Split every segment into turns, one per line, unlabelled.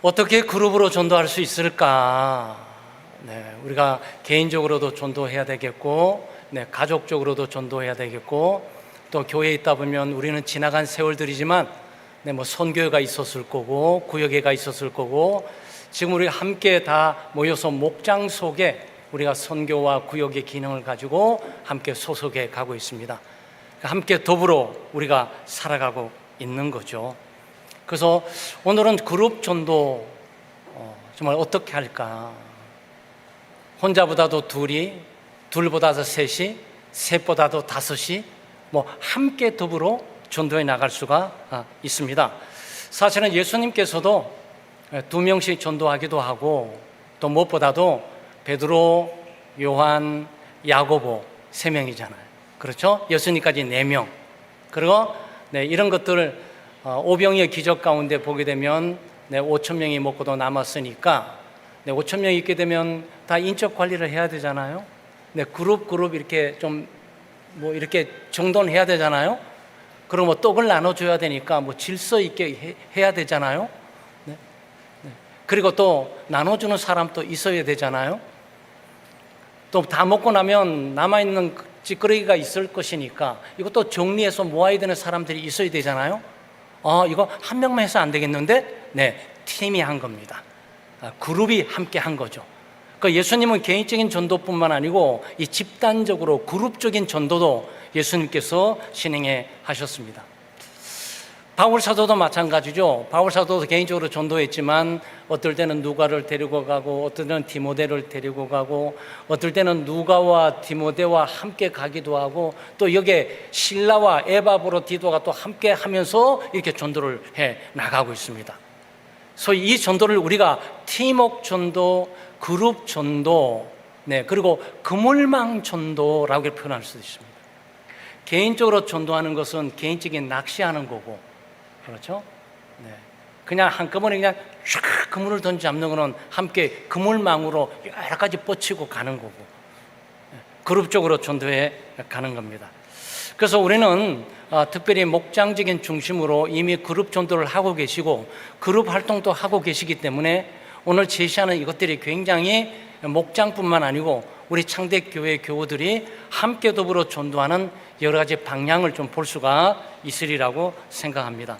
어떻게 그룹으로 전도할 수 있을까? 우리가 개인적으로도 전도해야 되겠고, 가족적으로도 전도해야 되겠고, 또 교회에 있다 보면 우리는 지나간 세월들이지만, 뭐 선교회가 있었을 거고, 구역회가 있었을 거고, 지금 우리가 함께 다 모여서 목장 속에 우리가 선교와 구역의 기능을 가지고 함께 소속해 가고 있습니다. 함께 더불어 우리가 살아가고 있는 거죠. 그래서 오늘은 그룹 전도 정말 어떻게 할까? 혼자보다도 둘이, 둘보다도 셋이, 셋보다도 다섯이 뭐 함께 더불어 전도해 나갈 수가 있습니다. 사실은 예수님께서도 2명씩 전도하기도 하고, 또 무엇보다도 베드로, 요한, 야고보 3명이잖아요. 그렇죠? 예수님까지 4명. 그리고 이런 것들을 오병이의 기적 가운데 보게 되면 5,000명이 먹고도 남았으니까 5,000명이 있게 되면 다 인적 관리를 해야 되잖아요. 그룹 이렇게 좀 뭐 이렇게 정돈해야 되잖아요. 그리고 뭐 떡을 나눠줘야 되니까 뭐 질서 있게 해야 되잖아요. 그리고 또 나눠주는 사람도 있어야 되잖아요. 또 다 먹고 나면 남아있는 찌끄러기가 있을 것이니까 이것도 정리해서 모아야 되는 사람들이 있어야 되잖아요. 이거 한 명만 해서 안 되겠는데? 팀이 한 겁니다. 그룹이 함께 한 거죠. 그러니까 예수님은 개인적인 전도뿐만 아니고 이 집단적으로 그룹적인 전도도 예수님께서 진행해 하셨습니다. 바울 사도도 마찬가지죠. 바울 사도도 개인적으로 전도했지만 어떨 때는 누가를 데리고 가고, 어떨 때는 디모데를 데리고 가고, 어떨 때는 누가와 디모데와 함께 가기도 하고, 또 여기에 실라와 에바브로디도가 또 함께 하면서 이렇게 전도를 해 나가고 있습니다. 소위 이 전도를 우리가 팀웍 전도, 그룹 전도, 그리고 그물망 전도라고 표현할 수 있습니다. 개인적으로 전도하는 것은 개인적인 낚시하는 거고, 그렇죠? 그냥 한꺼번에 그냥 쫙 그물을 잡는 거는 함께 그물망으로 여러 가지 뻗치고 가는 거고, 그룹적으로 전도해 가는 겁니다. 그래서 우리는 특별히 목장적인 중심으로 이미 그룹 전도를 하고 계시고 그룹 활동도 하고 계시기 때문에 오늘 제시하는 이것들이 굉장히 목장뿐만 아니고 우리 창대교회 교우들이 함께 더불어 전도하는 여러 가지 방향을 좀 볼 수가 있으리라고 생각합니다.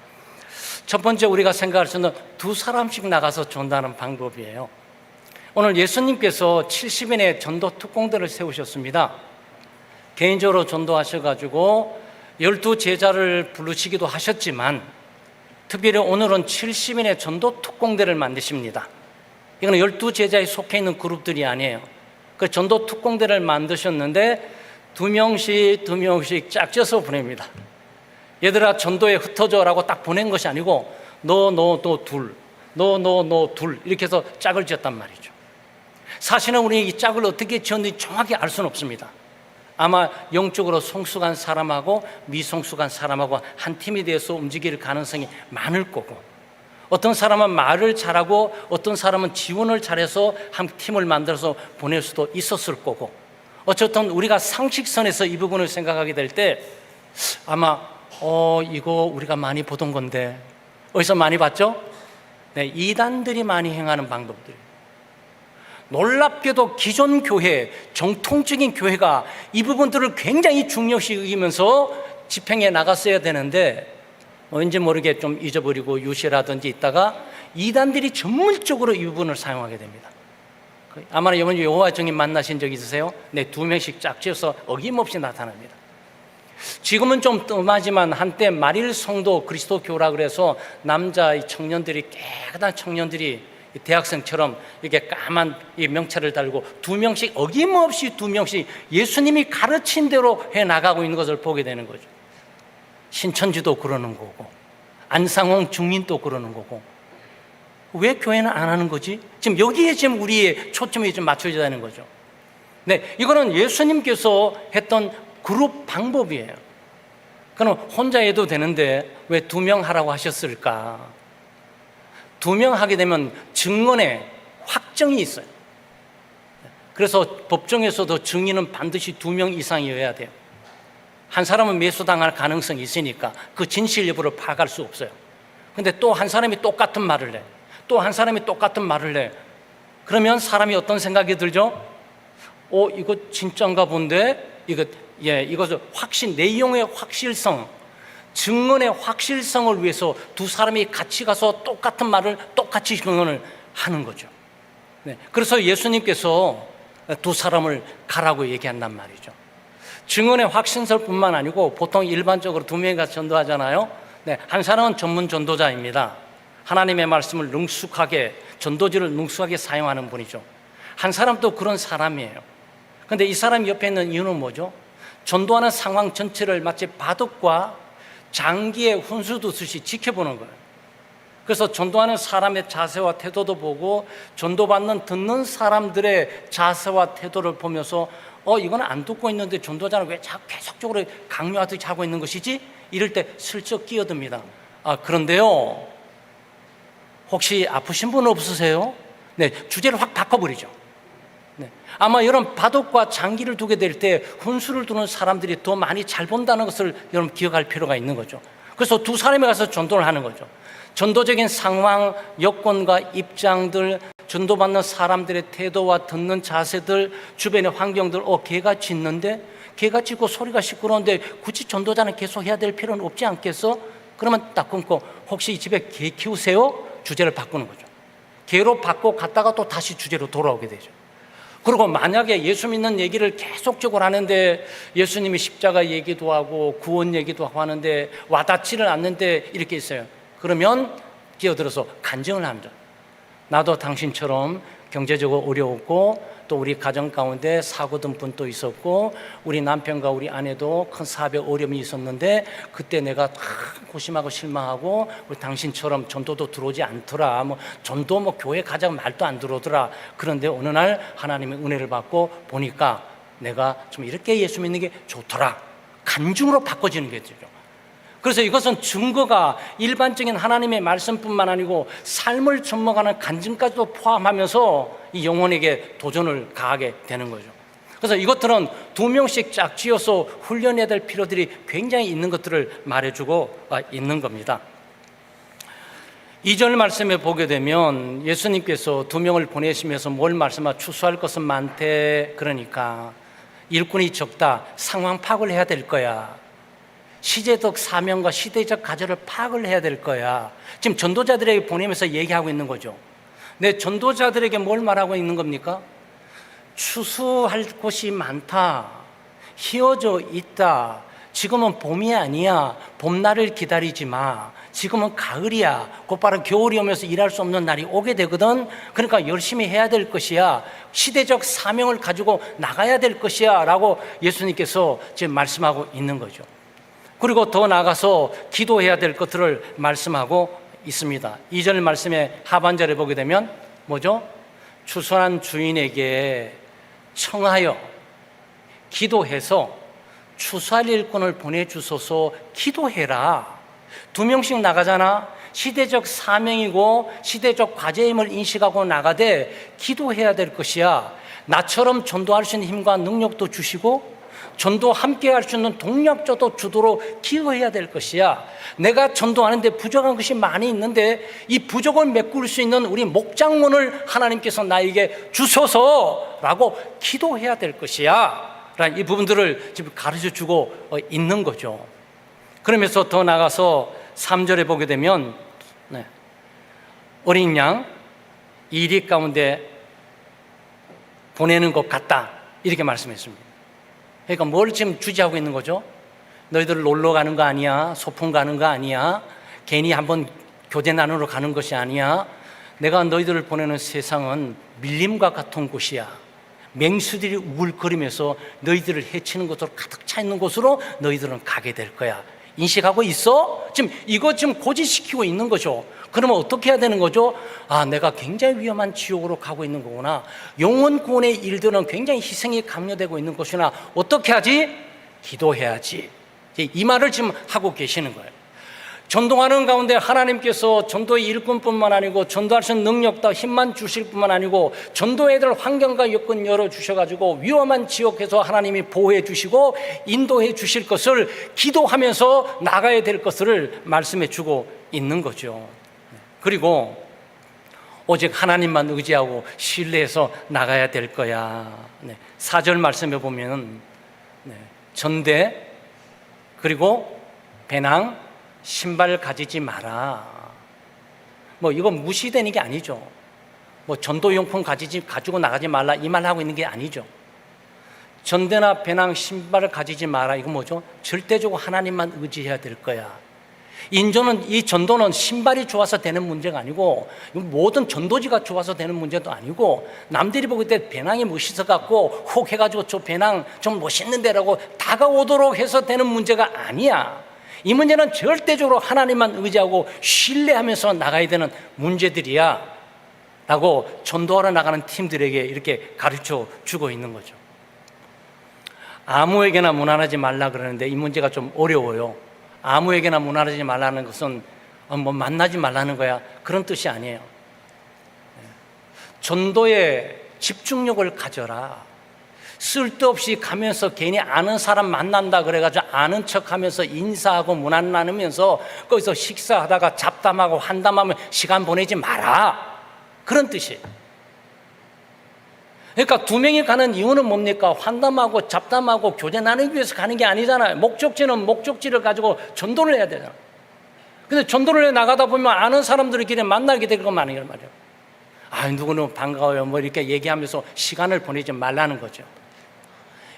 첫 번째 우리가 생각할 수 있는 2사람씩 나가서 전도하는 방법이에요. 오늘 예수님께서 70인의 전도 특공대를 세우셨습니다. 개인적으로 전도하셔가지고 12제자를 부르시기도 하셨지만 특별히 오늘은 70인의 전도 특공대를 만드십니다. 이거는 12제자에 속해 있는 그룹들이 아니에요. 그 전도 특공대를 만드셨는데 2명씩 짝져서 보냅니다. 얘들아 전도에 흩어져 라고 딱 보낸 것이 아니고 너 둘, 너 둘 이렇게 해서 짝을 지었단 말이죠. 사실은 우리 이 짝을 어떻게 지었는지 정확히 알 수는 없습니다. 아마 영적으로 성숙한 사람하고 미성숙한 사람하고 한 팀이 되어서 움직일 가능성이 많을 거고, 어떤 사람은 말을 잘하고 어떤 사람은 지원을 잘해서 한 팀을 만들어서 보낼 수도 있었을 거고, 어쨌든 우리가 상식선에서 이 부분을 생각하게 될 때 아마 이거 우리가 많이 보던 건데, 어디서 많이 봤죠? 이단들이 많이 행하는 방법들이에요. 놀랍게도 기존 교회, 정통적인 교회가 이 부분들을 굉장히 중요시 여기면서 집행해 나갔어야 되는데 왠지 모르게 좀 잊어버리고 유시라든지 있다가 이단들이 전문적으로 이 부분을 사용하게 됩니다. 아마 이번 여호와 증인 만나신 적 있으세요? 2명씩 짝지어서 어김없이 나타납니다. 지금은 좀 뜸하지만 한때 마릴 성도 그리스도교라 그래서 남자 청년들이, 깨끗한 청년들이 대학생처럼 이렇게 까만 이 명찰을 달고 2명씩 어김없이 2명씩 예수님이 가르친 대로 해 나가고 있는 것을 보게 되는 거죠. 신천지도 그러는 거고 안상홍 중인도 그러는 거고, 왜 교회는 안 하는 거지? 지금 여기에 지금 우리의 초점이 좀 맞춰져야 되는 거죠. 이거는 예수님께서 했던 그룹 방법이에요. 그럼 혼자 해도 되는데 왜 2명 하라고 하셨을까? 2명 하게 되면 증언에 확정이 있어요. 그래서 법정에서도 증인은 반드시 2명 이상이어야 돼요. 한 사람은 매수당할 가능성이 있으니까 그 진실 여부를 파악할 수 없어요. 근데 또 한 사람이 똑같은 말을 해. 또 한 사람이 똑같은 말을 해. 그러면 사람이 어떤 생각이 들죠? 이거 진짜인가 본데? 이것을 내용의 확실성, 증언의 확실성을 위해서 두 사람이 같이 가서 똑같은 말을 똑같이 증언을 하는 거죠. 네. 그래서 예수님께서 두 사람을 가라고 얘기한단 말이죠. 증언의 확신설뿐만 아니고 보통 일반적으로 두 명이 같이 전도하잖아요. 네. 한 사람은 전문 전도자입니다. 하나님의 말씀을 능숙하게, 전도지를 능숙하게 사용하는 분이죠. 한 사람도 그런 사람이에요. 그런데 이 사람 옆에 있는 이유는 뭐죠? 전도하는 상황 전체를 마치 바둑과 장기의 훈수 두듯이 지켜보는 거예요. 그래서 전도하는 사람의 자세와 태도도 보고 전도받는 듣는 사람들의 자세와 태도를 보면서 이건 안 듣고 있는데 전도자는 왜 계속적으로 강요하듯이 하고 있는 것이지? 이럴 때 슬쩍 끼어듭니다. 그런데요, 혹시 아프신 분 없으세요? 네, 주제를 확 바꿔버리죠. 네. 아마 이런 바둑과 장기를 두게 될 때 훈수를 두는 사람들이 더 많이 잘 본다는 것을 여러분 기억할 필요가 있는 거죠. 그래서 두 사람이 가서 전도를 하는 거죠. 전도적인 상황, 여건과 입장들, 전도받는 사람들의 태도와 듣는 자세들, 주변의 환경들, 개가 짖는데? 개가 짖고 소리가 시끄러운데 굳이 전도자는 계속 해야 될 필요는 없지 않겠어? 그러면 딱 끊고, 혹시 이 집에 개 키우세요? 주제를 바꾸는 거죠. 개로 바꿔 갔다가 또 다시 주제로 돌아오게 되죠. 그리고 만약에 예수 믿는 얘기를 계속적으로 하는데 예수님이 십자가 얘기도 하고 구원 얘기도 하고 하는데 와닿지를 않는데 이렇게 있어요. 그러면 끼어들어서 간증을 합니다. 나도 당신처럼 경제적으로 어려웠고 또 우리 가정 가운데 사고든 분도 있었고 우리 남편과 우리 아내도 큰 사업에 어려움이 있었는데 그때 내가 고심하고 실망하고 우리 당신처럼 전도도 들어오지 않더라. 전도 교회 가자고 말도 안 들어오더라. 그런데 어느 날 하나님의 은혜를 받고 보니까 내가 좀 이렇게 예수 믿는 게 좋더라. 간증으로 바꿔지는 게 되죠. 그래서 이것은 증거가 일반적인 하나님의 말씀뿐만 아니고 삶을 접목하는 간증까지도 포함하면서 이 영혼에게 도전을 가하게 되는 거죠. 그래서 이것들은 두 명씩 짝지어서 훈련해야 될 필요들이 굉장히 있는 것들을 말해주고 있는 겁니다. 2절 말씀에 보게 되면 예수님께서 두 명을 보내시면서 뭘 말씀하시고 추수할 것은 많대. 그러니까 일꾼이 적다. 상황 파악을 해야 될 거야. 시대적 사명과 시대적 가절을 파악을 해야 될 거야. 지금 전도자들에게 보내면서 얘기하고 있는 거죠. 네, 전도자들에게 뭘 말하고 있는 겁니까? 추수할 곳이 많다. 휘어져 있다. 지금은 봄이 아니야. 봄날을 기다리지 마. 지금은 가을이야. 곧바로 겨울이 오면서 일할 수 없는 날이 오게 되거든. 그러니까 열심히 해야 될 것이야. 시대적 사명을 가지고 나가야 될 것이야 라고 예수님께서 지금 말씀하고 있는 거죠. 그리고 더 나아가서 기도해야 될 것들을 말씀하고 있습니다. 2절 말씀의 하반절에 보게 되면 뭐죠? 추수한 주인에게 청하여 기도해서 추수할 일꾼을 보내주소서. 기도해라. 두 명씩 나가잖아. 시대적 사명이고 시대적 과제임을 인식하고 나가되 기도해야 될 것이야. 나처럼 전도할 수 있는 힘과 능력도 주시고 전도 함께 할 수 있는 동력자도 주도록 기도해야 될 것이야. 내가 전도하는데 부족한 것이 많이 있는데 이 부족을 메꿀 수 있는 우리 목장원을 하나님께서 나에게 주소서라고 기도해야 될 것이야 라는 이 부분들을 지금 가르쳐주고 있는 거죠. 그러면서 더 나가서 3절에 보게 되면 어린 양 2리 가운데 보내는 것 같다 이렇게 말씀했습니다. 그러니까 뭘 지금 주지하고 있는 거죠? 너희들 놀러 가는 거 아니야. 소풍 가는 거 아니야. 괜히 한번 교대 나누러 가는 것이 아니야. 내가 너희들을 보내는 세상은 밀림과 같은 곳이야. 맹수들이 우글거리면서 너희들을 해치는 것으로 가득 차 있는 곳으로 너희들은 가게 될 거야. 인식하고 있어? 지금 이거 지금 고지시키고 있는 거죠. 그러면 어떻게 해야 되는 거죠? 내가 굉장히 위험한 지옥으로 가고 있는 거구나. 영혼 구원의 일들은 굉장히 희생이 강요되고 있는 것이나 어떻게 하지? 기도해야지. 이 말을 지금 하고 계시는 거예요. 전도하는 가운데 하나님께서 전도의 일꾼뿐만 아니고 전도할 수 있는 능력과 힘만 주실 뿐만 아니고 전도해야 될 환경과 여건 열어주셔가지고 위험한 지역에서 하나님이 보호해 주시고 인도해 주실 것을 기도하면서 나가야 될 것을 말씀해 주고 있는 거죠. 그리고 오직 하나님만 의지하고 신뢰해서 나가야 될 거야. 4절 말씀에 보면 전대 그리고 배낭 신발 가지지 마라. 뭐 이건 무시되는 게 아니죠. 뭐 전도용품 가지고 나가지 말라 이 말 하고 있는 게 아니죠. 전대나 배낭 신발을 가지지 마라. 이건 뭐죠? 절대적으로 하나님만 의지해야 될 거야. 이 전도는 신발이 좋아서 되는 문제가 아니고 모든 전도지가 좋아서 되는 문제도 아니고 남들이 보기 때 배낭이 멋있어 갖고 혹 해가지고 저 배낭 좀 멋있는데라고 다가오도록 해서 되는 문제가 아니야. 이 문제는 절대적으로 하나님만 의지하고 신뢰하면서 나가야 되는 문제들이야 라고 전도하러 나가는 팀들에게 이렇게 가르쳐 주고 있는 거죠. 아무에게나 문안하지 말라 그러는데 이 문제가 좀 어려워요. 아무에게나 문안하지 말라는 것은 뭐 만나지 말라는 거야 그런 뜻이 아니에요. 전도에 집중력을 가져라. 쓸데없이 가면서 괜히 아는 사람 만난다 그래가지고 아는 척하면서 인사하고 문안 나누면서 거기서 식사하다가 잡담하고 한담하면 시간 보내지 마라 그런 뜻이에요. 그러니까 두 명이 가는 이유는 뭡니까? 환담하고 잡담하고 교제 나누기 위해서 가는 게 아니잖아요. 목적지는 목적지를 가지고 전도를 해야 되잖아요. 근데 전도를 해 나가다 보면 아는 사람들끼리 만나게 되고 마는 게 말이에요. 아, 누구는 반가워요 뭐 이렇게 얘기하면서 시간을 보내지 말라는 거죠.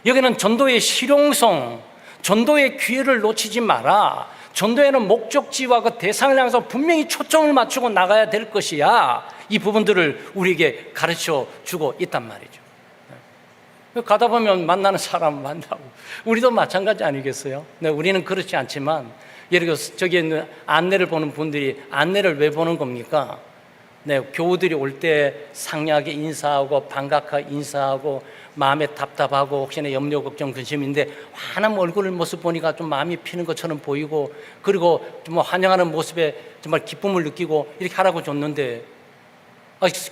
여기는 전도의 실용성, 전도의 기회를 놓치지 마라. 전도에는 목적지와 그 대상을 향해서 분명히 초점을 맞추고 나가야 될 것이야. 이 부분들을 우리에게 가르쳐 주고 있단 말이죠. 가다 보면 만나는 사람 만나고 우리도 마찬가지 아니겠어요? 네, 우리는 그렇지 않지만 예를 들어서 저기 있는 안내를 보는 분들이 안내를 왜 보는 겁니까? 네, 교우들이 올 때 상냥하게 인사하고 반갑게 인사하고 마음에 답답하고 혹시나 염려 걱정 근심인데 환한 얼굴 모습 보니까 좀 마음이 피는 것처럼 보이고 그리고 뭐 환영하는 모습에 정말 기쁨을 느끼고 이렇게 하라고 줬는데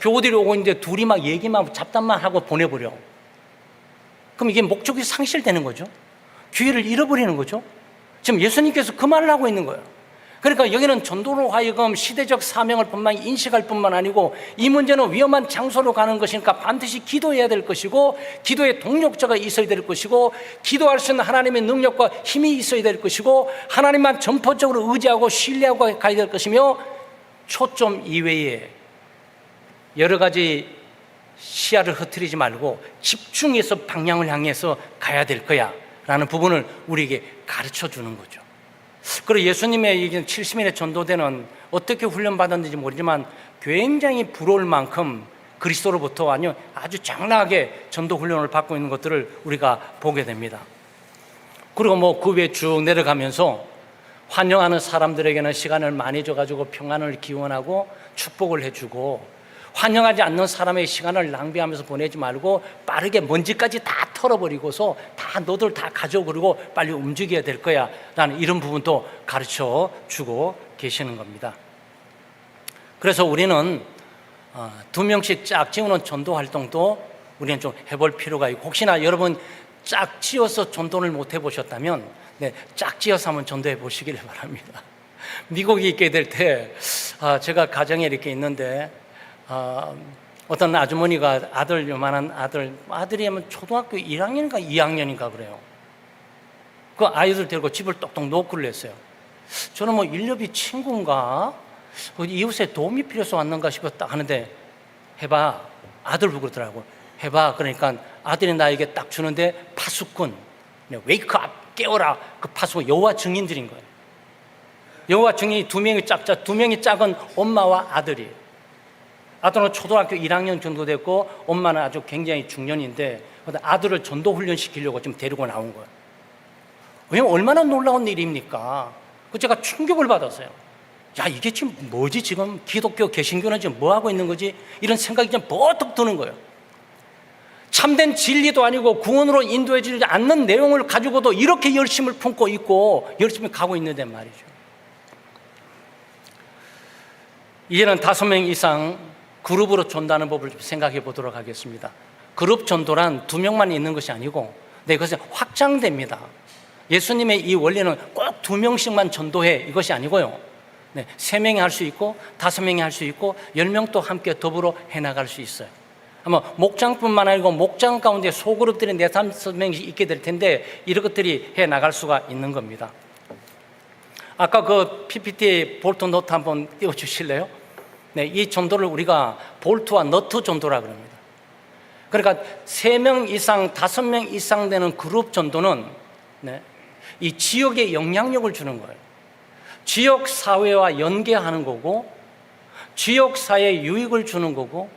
교우들이 오고 있는데 둘이 막 얘기만 잡담만 하고 보내버려. 그럼 이게 목적이 상실되는 거죠. 기회를 잃어버리는 거죠. 지금 예수님께서 그 말을 하고 있는 거예요. 그러니까 여기는 전도로 하여금 시대적 사명을 분명히 인식할 뿐만 아니고 이 문제는 위험한 장소로 가는 것이니까 반드시 기도해야 될 것이고 기도의 동력자가 있어야 될 것이고 기도할 수 있는 하나님의 능력과 힘이 있어야 될 것이고 하나님만 전폭적으로 의지하고 신뢰하고 가야 될 것이며 초점 이외에 여러 가지 시야를 흐트리지 말고 집중해서 방향을 향해서 가야 될 거야 라는 부분을 우리에게 가르쳐 주는 거죠. 그리고 예수님의 70인의 전도대는 어떻게 훈련받았는지 모르지만 굉장히 부러울 만큼 그리스도로부터 아주 장락하게 전도 훈련을 받고 있는 것들을 우리가 보게 됩니다. 그리고 뭐 그 위에 쭉 내려가면서 환영하는 사람들에게는 시간을 많이 줘가지고 평안을 기원하고 축복을 해주고 환영하지 않는 사람의 시간을 낭비하면서 보내지 말고 빠르게 먼지까지 다 털어버리고서 다 너들 다 가져 그러고 빨리 움직여야 될 거야 라는 이런 부분도 가르쳐 주고 계시는 겁니다. 그래서 우리는 2명씩 짝지우는 전도 활동도 우리는 좀 해볼 필요가 있고 혹시나 여러분 짝지어서 전도를 못 해보셨다면 짝지어서 한번 전도해 보시기를 바랍니다. 미국에 있게 될 때 제가 가정에 이렇게 있는데 어떤 아주머니가 요만한 아들이 하면 초등학교 1학년인가 2학년인가 그래요. 그 아이들 데리고 집을 똑똑 노크를 했어요. 저는 뭐 일렵이 친구인가 이웃에 도움이 필요해서 왔는가 싶었다 하는데 해봐 아들 보고 그러더라고. 해봐 그러니까 아들이 나에게 딱 주는데 파수꾼 웨이크업 깨워라 그 파수꾼 여호와 증인들인 거예요. 여호와 증인이 두 명이 작은 엄마와 아들이에요. 아들은 초등학교 1학년 정도 됐고 엄마는 아주 굉장히 중년인데 아들을 전도 훈련시키려고 지금 데리고 나온 거예요. 왜냐면 얼마나 놀라운 일입니까? 제가 충격을 받았어요. 야 이게 지금 뭐지 지금 기독교 개신교는 지금 뭐 하고 있는 거지? 이런 생각이 좀 버뜩 드는 거예요. 참된 진리도 아니고 구원으로 인도해주지 않는 내용을 가지고도 이렇게 열심을 품고 있고 열심히 가고 있는데 말이죠. 이제는 5명 이상 그룹으로 전도하는 법을 좀 생각해 보도록 하겠습니다. 그룹 전도란 2명만 있는 것이 아니고 그것은 확장됩니다. 예수님의 이 원리는 꼭 2명씩만 전도해 이것이 아니고요. 네, 3명이 할 수 있고 5명이 할 수 있고 10명도 함께 더불어 해나갈 수 있어요. 아마 목장뿐만 아니고 목장 가운데 소그룹들이 4-5명씩 있게 될 텐데 이런 것들이 해나갈 수가 있는 겁니다. 아까 그 PPT 볼트 너트 한번 띄워주실래요? 네, 이 전도를 우리가 볼트와 너트 전도라 그럽니다. 그러니까 3명 이상, 5명 이상 되는 그룹 전도는 네, 이 지역에 영향력을 주는 거예요. 지역 사회와 연계하는 거고, 지역 사회에 유익을 주는 거고,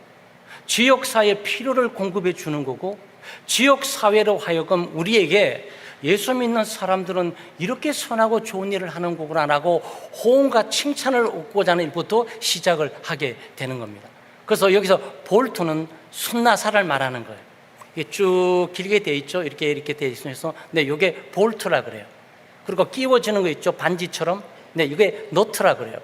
지역 사회에 필요를 공급해 주는 거고, 지역 사회로 하여금 우리에게 예수 믿는 사람들은 이렇게 선하고 좋은 일을 하는 거구나라고 호응과 칭찬을 얻고자 하는 일부터 시작을 하게 되는 겁니다. 그래서 여기서 볼트는 순나사를 말하는 거예요. 이게 쭉 길게 돼 있죠. 이렇게 돼 있어서 네, 이게 볼트라 그래요. 그리고 끼워지는 거 있죠. 반지처럼. 네, 이게 너트라 그래요.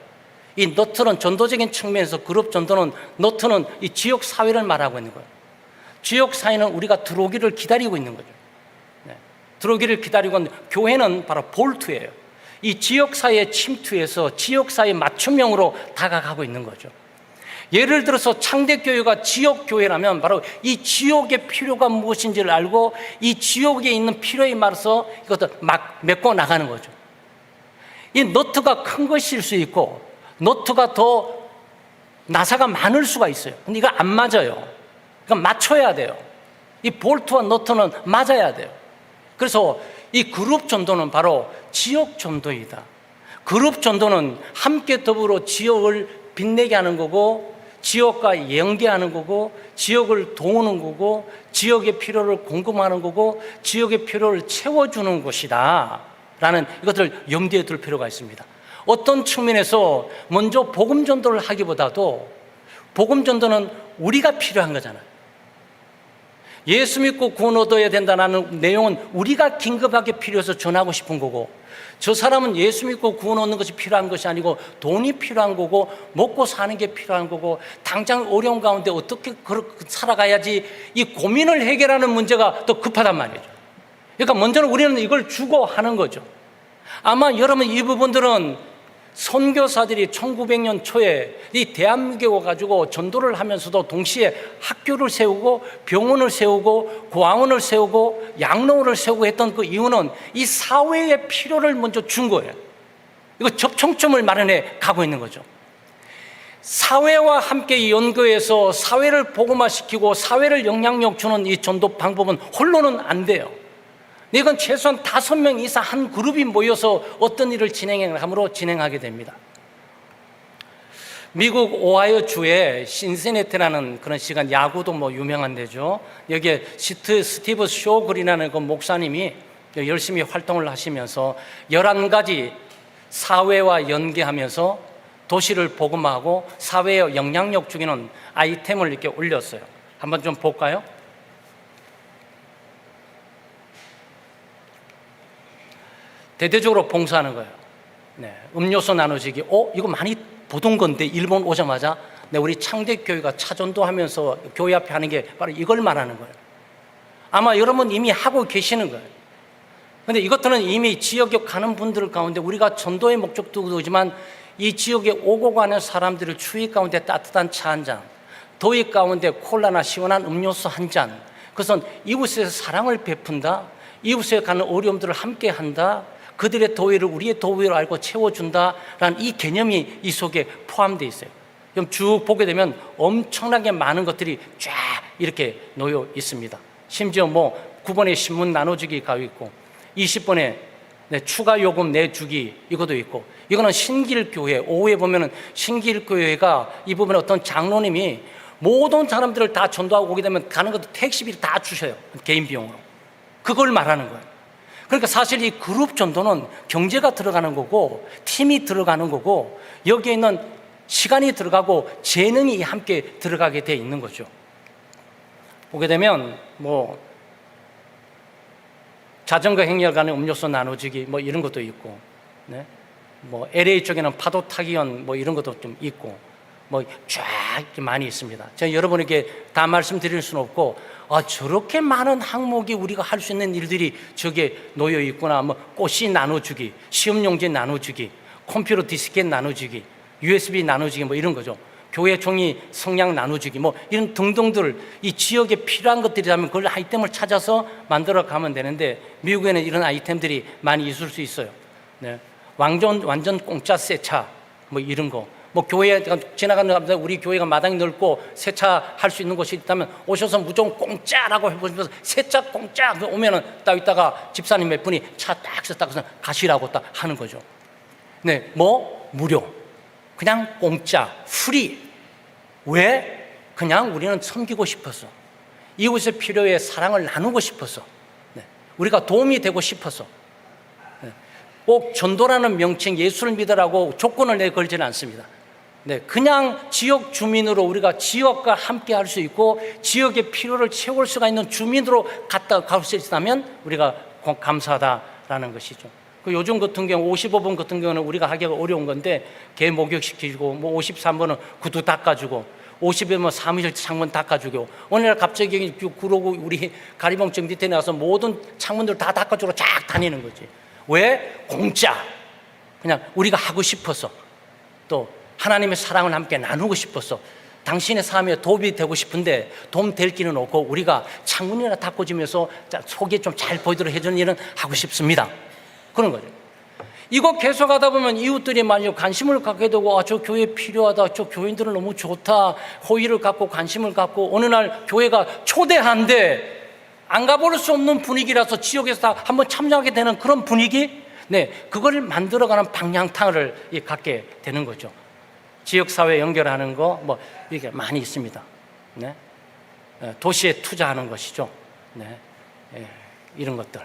이 너트는 전도적인 측면에서 그룹 전도는 너트는 이 지역 사회를 말하고 있는 거예요. 지역 사회는 우리가 들어오기를 기다리고 있는 거죠. 네, 들어오기를 기다리고 있는 교회는 바로 볼트예요. 이 지역 사회에 침투해서 지역 사회 맞춤형으로 다가가고 있는 거죠. 예를 들어서 창대교회가 지역교회라면 바로 이 지역의 필요가 무엇인지를 알고 이 지역에 있는 필요에 맞춰서 이것도 막 메꿔 나가는 거죠. 이 너트가 큰 것일 수 있고 너트가 더 나사가 많을 수가 있어요. 근데 이거 안 맞아요. 그러니까 맞춰야 돼요. 이 볼트와 너트는 맞아야 돼요. 그래서 이 그룹 전도는 바로 지역 전도이다. 그룹 전도는 함께 더불어 지역을 빛내게 하는 거고, 지역과 연계하는 거고, 지역을 도우는 거고, 지역의 필요를 공급하는 거고, 지역의 필요를 채워주는 것이다 라는 이것들을 염두에 둘 필요가 있습니다. 어떤 측면에서 먼저 복음 전도를 하기보다도 복음 전도는 우리가 필요한 거잖아요. 예수 믿고 구원 얻어야 된다는 내용은 우리가 긴급하게 필요해서 전하고 싶은 거고, 저 사람은 예수 믿고 구원 얻는 것이 필요한 것이 아니고 돈이 필요한 거고 먹고 사는 게 필요한 거고 당장 어려운 가운데 어떻게 살아가야지 이 고민을 해결하는 문제가 더 급하단 말이죠. 그러니까 먼저는 우리는 이걸 주고 하는 거죠. 아마 여러분 이 부분들은 선교사들이 1900년 초에 이 대한민국에 와가지고 전도를 하면서도 동시에 학교를 세우고 병원을 세우고 고아원을 세우고 양로원을 세우고 했던 그 이유는 이 사회의 필요를 먼저 준 거예요. 이거 접촉점을 마련해 가고 있는 거죠. 사회와 함께 연구해서 사회를 복음화시키고 사회를 영향력 주는 이 전도 방법은 홀로는 안 돼요. 이건 최소한 5명 이상 한 그룹이 모여서 어떤 일을 진행함으로 진행하게 됩니다. 미국 오하이오 주에 신세네트라는 그런 시간, 야구도 뭐 유명한 데죠. 여기에 스티브 쇼글이라는 그 목사님이 열심히 활동을 하시면서 11가지 사회와 연계하면서 도시를 복음하고 사회에 영향력 주기는 아이템을 이렇게 올렸어요. 한번 좀 볼까요? 대대적으로 봉사하는 거예요. 네, 음료수 나눠주기. 이거 많이 보던 건데 일본 오자마자 우리 창대교회가 차전도하면서 교회 앞에 하는 게 바로 이걸 말하는 거예요. 아마 여러분 이미 하고 계시는 거예요. 그런데 이것들은 이미 지역에 가는 분들 가운데 우리가 전도의 목적도 그렇지만 이 지역에 오고 가는 사람들을 추위 가운데 따뜻한 차 한 잔, 더위 가운데 콜라나 시원한 음료수 한 잔, 그것은 이웃에서 사랑을 베푼다, 이웃에 가는 어려움들을 함께 한다, 그들의 도의를 우리의 도의로 알고 채워준다라는 이 개념이 이 속에 포함되어 있어요. 그럼 쭉 보게 되면 엄청나게 많은 것들이 쫙 이렇게 놓여 있습니다. 심지어 뭐 9번에 신문 나눠주기가 있고 20번에 추가 요금 내주기 이것도 있고, 이거는 신길교회, 오후에 보면은 신길교회가 이 부분에 어떤 장로님이 모든 사람들을 다 전도하고 오게 되면 가는 것도 택시비를 다 주셔요. 개인 비용으로. 그걸 말하는 거예요. 그러니까 사실 이 그룹 전도는 경제가 들어가는 거고 팀이 들어가는 거고 여기에 있는 시간이 들어가고 재능이 함께 들어가게 돼 있는 거죠. 보게 되면 뭐 자전거 행렬 간의 음료수 나눠주기 뭐 이런 것도 있고, 네? 뭐 LA 쪽에는 파도 타기원 뭐 이런 것도 좀 있고 뭐 쫙 많이 있습니다. 제가 여러분에게 다 말씀드릴 수는 없고, 저렇게 많은 항목이 우리가 할 수 있는 일들이 저기에 놓여 있구나. 뭐 꽃이 나눠주기, 시험용지 나눠주기, 컴퓨터 디스켓 나눠주기, USB 나눠주기 뭐 이런 거죠. 교회 종이 성냥 나눠주기 뭐 이런 등등들, 이 지역에 필요한 것들이라면 그걸 아이템을 찾아서 만들어 가면 되는데, 미국에는 이런 아이템들이 많이 있을 수 있어요. 네. 완전 공짜 세차 뭐 이런 거, 뭐 교회 지나가는 사람들, 우리 교회가 마당이 넓고 세차할 수 있는 곳이 있다면 오셔서 무조건 공짜라고 해보시면서 세차 공짜 오면은 딱 있다가 집사님 몇 분이 차 딱 썼다고 가시라고 딱 하는 거죠. 네, 뭐 무료, 그냥 공짜, 프리. 왜? 그냥 우리는 섬기고 싶어서, 이웃의 필요에 사랑을 나누고 싶어서, 네. 우리가 도움이 되고 싶어서. 네. 꼭 전도라는 명칭, 예수를 믿으라고 조건을 내걸지는 않습니다. 네, 그냥 지역 주민으로 우리가 지역과 함께 할 수 있고 지역의 필요를 채울 수가 있는 주민으로 갔다 갈 수 있다면 우리가 감사하다라는 것이죠. 요즘 같은 경우 55번 같은 경우는 우리가 하기가 어려운 건데, 개 목욕시키고, 뭐 53번은 구두 닦아주고, 50번 사무실 창문 닦아주고, 어느 날 갑자기 그러고 우리 가리봉증 밑에 나가서 모든 창문들 다 닦아주러 쫙 다니는 거지. 왜? 공짜. 그냥 우리가 하고 싶어서, 또 하나님의 사랑을 함께 나누고 싶어서, 당신의 삶에 도움이 되고 싶은데 도움 될 길은 없고 우리가 창문이나 닦아주면서 속이 좀 잘 보이도록 해주는 일은 하고 싶습니다. 그런 거죠. 이거 계속하다 보면 이웃들이 많이 관심을 갖게 되고, 저 교회 필요하다, 저 교인들은 너무 좋다, 호의를 갖고 관심을 갖고, 어느 날 교회가 초대한데 안 가볼 수 없는 분위기라서 지역에서 한번 참여하게 되는 그런 분위기, 네, 그걸 만들어가는 방향탕을 갖게 되는 거죠. 지역사회 연결하는 거 뭐 이게 많이 있습니다. 네, 도시에 투자하는 것이죠. 네, 이런 것들.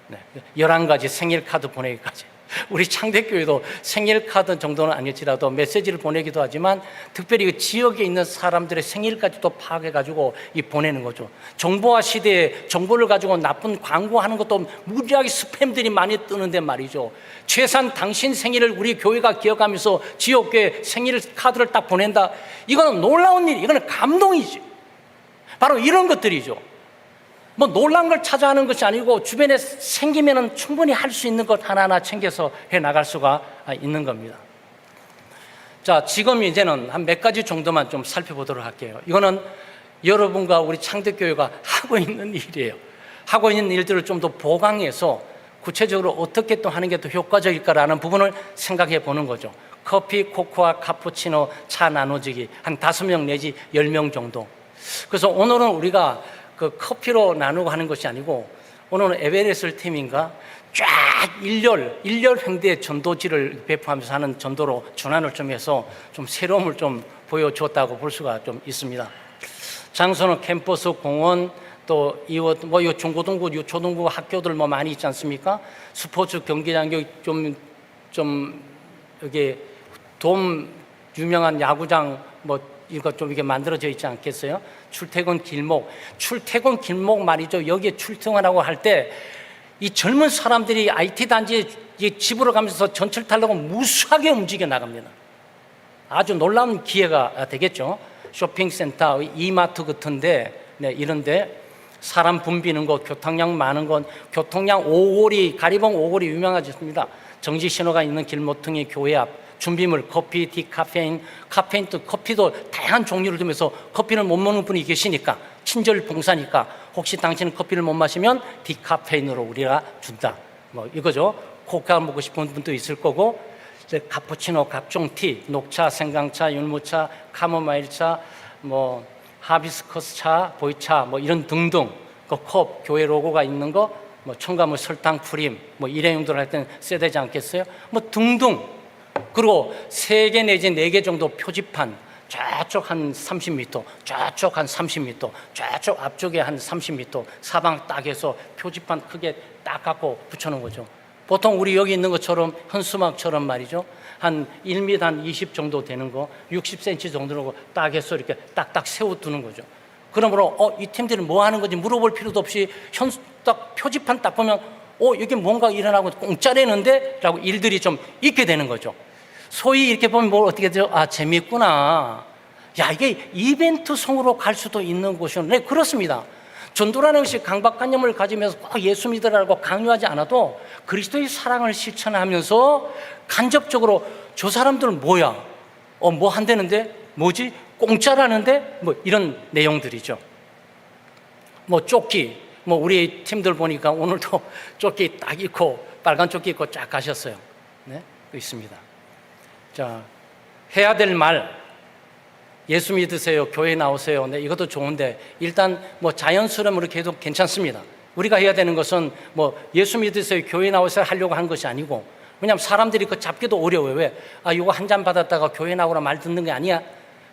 네. 11가지 생일 카드 보내기까지. 우리 창대교회도 생일 카드 정도는 아닐지라도 메시지를 보내기도 하지만, 특별히 지역에 있는 사람들의 생일까지도 파악해가지고 보내는 거죠. 정보화 시대에 정보를 가지고 나쁜 광고하는 것도 무지하게 스팸들이 많이 뜨는데 말이죠. 최소한 당신 생일을 우리 교회가 기억하면서 지역교회 생일 카드를 딱 보낸다. 이거는 놀라운 일, 이거는 감동이지. 바로 이런 것들이죠. 뭐 놀란 걸 찾아하는 것이 아니고, 주변에 생기면은 충분히 할 수 있는 것 하나하나 챙겨서 해 나갈 수가 있는 겁니다. 자, 지금 이제는 한 몇 가지 정도만 좀 살펴보도록 할게요. 이거는 여러분과 우리 창대교회가 하고 있는 일이에요. 하고 있는 일들을 좀 더 보강해서 구체적으로 어떻게 또 하는 게 더 효과적일까라는 부분을 생각해 보는 거죠. 커피, 코코아, 카푸치노, 차 나눠주기 한 5명 내지 10명 정도. 그래서 오늘은 우리가 그 커피로 나누고 하는 것이 아니고, 오늘은 에베레스트 팀인가 쫙 일렬 횡대 전도지를 배포하면서 하는 전도로 전환을 좀 해서 좀 새로움을 좀 보여줬다고 볼 수가 좀 있습니다. 장소는 캠퍼스, 공원, 또 이웃, 뭐 요 중고등부, 요 초등부 학교들 뭐 많이 있지 않습니까? 스포츠 경기장 좀 여기 유명한 야구장 뭐 이거 좀 이게 만들어져 있지 않겠어요? 출퇴근 길목 말이죠. 여기에 출퇴근하고 할 때 이 젊은 사람들이 IT 단지에 집으로 가면서 전철 타려고 무수하게 움직여 나갑니다. 아주 놀라운 기회가 되겠죠. 쇼핑센터, 이마트 같은데, 네, 이런데 사람 붐비는 곳, 교통량 많은 곳, 교통량 오고리, 가리봉 오고리 유명하지 않습니다. 정지 신호가 있는 길모퉁이 교회 앞, 준비물, 커피, 디카페인, 카페인도 커피도 다양한 종류를 두면서, 커피를 못 먹는 분이 계시니까, 친절 봉사니까 혹시 당신은 커피를 못 마시면 디카페인으로 우리가 준다, 뭐 이거죠. 코카 먹고 싶은 분도 있을 거고, 카푸치노, 각종 티, 녹차, 생강차, 율무차, 카모마일차, 뭐 하비스커스차, 보이차, 뭐 이런 등등, 그 컵, 교회 로고가 있는 거, 뭐 첨가물, 설탕, 프림, 뭐 일회용도를 할 때는 써야 되지 않겠어요? 뭐 등등. 그리고 3개 내지 4개 정도 표지판, 저쪽 한 30m, 저쪽 한 30m, 저쪽 앞쪽에 한 30m, 사방 딱 해서 표지판 크게 딱 갖고 붙여놓은 거죠. 보통 우리 여기 있는 것처럼 현수막처럼 말이죠. 한 1m 한 20 정도 되는 거, 60cm 정도로 딱 해서 이렇게 딱딱 세워두는 거죠. 그러므로 이 팀들은 뭐 하는 건지 물어볼 필요도 없이 딱 표지판 딱 보면 이게 뭔가 일어나고 공짜라는데? 라고 일들이 좀 있게 되는 거죠. 소위 이렇게 보면 뭘 어떻게 되죠? 재미있구나. 야, 이게 이벤트성으로 갈 수도 있는 곳이요. 네, 그렇습니다. 전도라는 것이 강박관념을 가지면서 꼭 예수 믿으라고 강요하지 않아도 그리스도의 사랑을 실천하면서 간접적으로 저 사람들은 뭐야? 뭐 한다는데? 뭐지? 공짜라는데? 뭐 이런 내용들이죠. 뭐 조끼, 뭐 우리 팀들 보니까 오늘도 조끼 딱 입고 빨간 조끼 입고 쫙 가셨어요. 네, 있습니다. 자, 해야 될 말, 예수 믿으세요, 교회 나오세요. 네, 이것도 좋은데 일단 뭐 자연스러움으로 계속 괜찮습니다. 우리가 해야 되는 것은 뭐 예수 믿으세요, 교회 나오세요 하려고 한 것이 아니고, 왜냐하면 사람들이 그거 잡기도 어려워요. 왜? 이거 한 잔 받았다가 교회 나오라 말 듣는 게 아니야.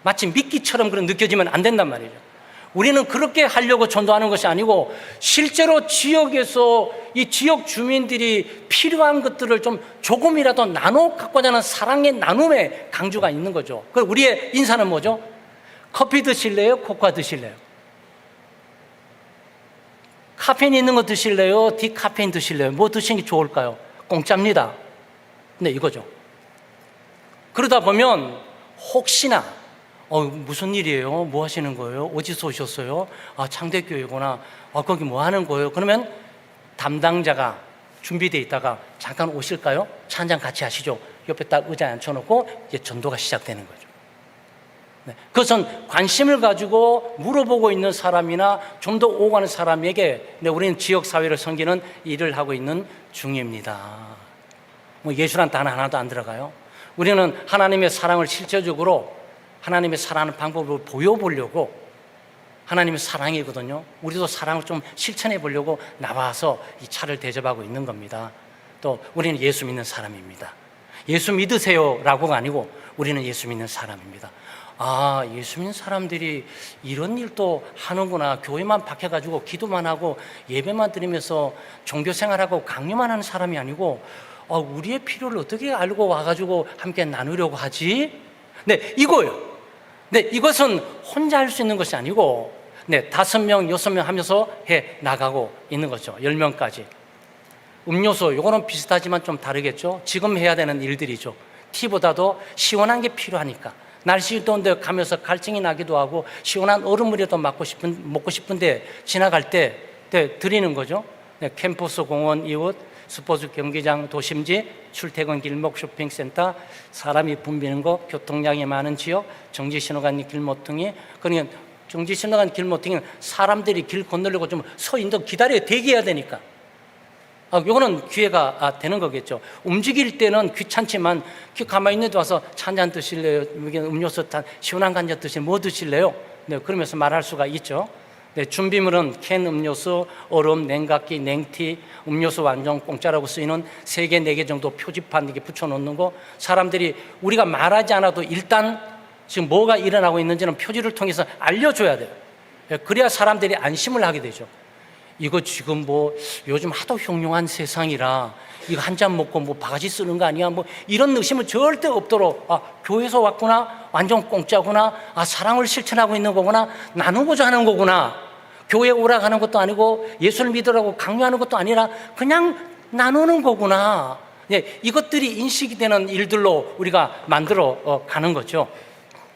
마치 미끼처럼 그런 느껴지면 안 된단 말이죠. 우리는 그렇게 하려고 전도하는 것이 아니고 실제로 지역에서 이 지역 주민들이 필요한 것들을 좀 조금이라도 나눠 갖고자 하는 사랑의 나눔의 강조가 있는 거죠. 그 우리의 인사는 뭐죠? 커피 드실래요? 코코아 드실래요? 카페인 있는 거 드실래요? 디카페인 드실래요? 뭐 드시는 게 좋을까요? 공짜입니다. 네, 이거죠. 그러다 보면 혹시나 무슨 일이에요? 뭐 하시는 거예요? 어디서 오셨어요? 창대교회구나. 거기 뭐 하는 거예요? 그러면 담당자가 준비되어 있다가 잠깐 오실까요? 차 한잔 같이 하시죠. 옆에 딱 의자에 앉혀놓고 이제 전도가 시작되는 거죠. 네. 그것은 관심을 가지고 물어보고 있는 사람이나 좀 더 오고 가는 사람에게 우리는 지역사회를 섬기는 일을 하고 있는 중입니다. 뭐 예수란 단어 하나도 안 들어가요. 우리는 하나님의 사랑을 실제적으로 하나님의 사랑하는 방법을 보여보려고, 하나님의 사랑이거든요. 우리도 사랑을 좀 실천해 보려고 나와서 이 차를 대접하고 있는 겁니다. 또 우리는 예수 믿는 사람입니다. 예수 믿으세요라고가 아니고 우리는 예수 믿는 사람입니다. 예수 믿는 사람들이 이런 일도 하는구나. 교회만 박혀가지고 기도만 하고 예배만 드리면서 종교생활하고 강요만 하는 사람이 아니고 우리의 필요를 어떻게 알고 와가지고 함께 나누려고 하지? 네, 이거예요. 네, 이것은 혼자 할 수 있는 것이 아니고 5명, 6명 하면서 해 나가고 있는 거죠. 10명까지. 음료수, 이거는 비슷하지만 좀 다르겠죠. 지금 해야 되는 일들이죠. 티보다도 시원한 게 필요하니까. 날씨 더운데 가면서 갈증이 나기도 하고 시원한 얼음물이라도 먹고 싶은데 지나갈 때 드리는 거죠. 캠퍼스 공원 이웃, 스포츠 경기장, 도심지, 출퇴근 길목, 쇼핑센터, 사람이 붐비는 곳, 교통량이 많은 지역, 정지신호간 길모퉁이. 그러니까 정지신호간 길모퉁이는 사람들이 길 건너려고 좀 서 있는 기다려야 대기해야 되니까. 이거는 기회가 되는 거겠죠. 움직일 때는 귀찮지만 가만히 있는 데 와서 차 한잔 드실래요? 음료수 시원한 거 한잔 드실래요? 뭐 드실래요? 네, 그러면서 말할 수가 있죠. 네, 준비물은 캔 음료수, 얼음, 냉각기, 냉티, 음료수 완전 공짜라고 쓰이는 3개, 4개 정도 표지판 이렇게 붙여놓는 거. 사람들이 우리가 말하지 않아도 일단 지금 뭐가 일어나고 있는지는 표지를 통해서 알려줘야 돼요. 그래야 사람들이 안심을 하게 되죠. 이거 지금 뭐 요즘 하도 흉흉한 세상이라 이거 한 잔 먹고 뭐 바가지 쓰는 거 아니야? 뭐 이런 의심은 절대 없도록 교회에서 왔구나, 완전 공짜구나, 사랑을 실천하고 있는 거구나, 나누고자 하는 거구나. 교회 오라고 하는 것도 아니고 예수를 믿으라고 강요하는 것도 아니라 그냥 나누는 거구나. 이것들이 인식이 되는 일들로 우리가 만들어 가는 거죠.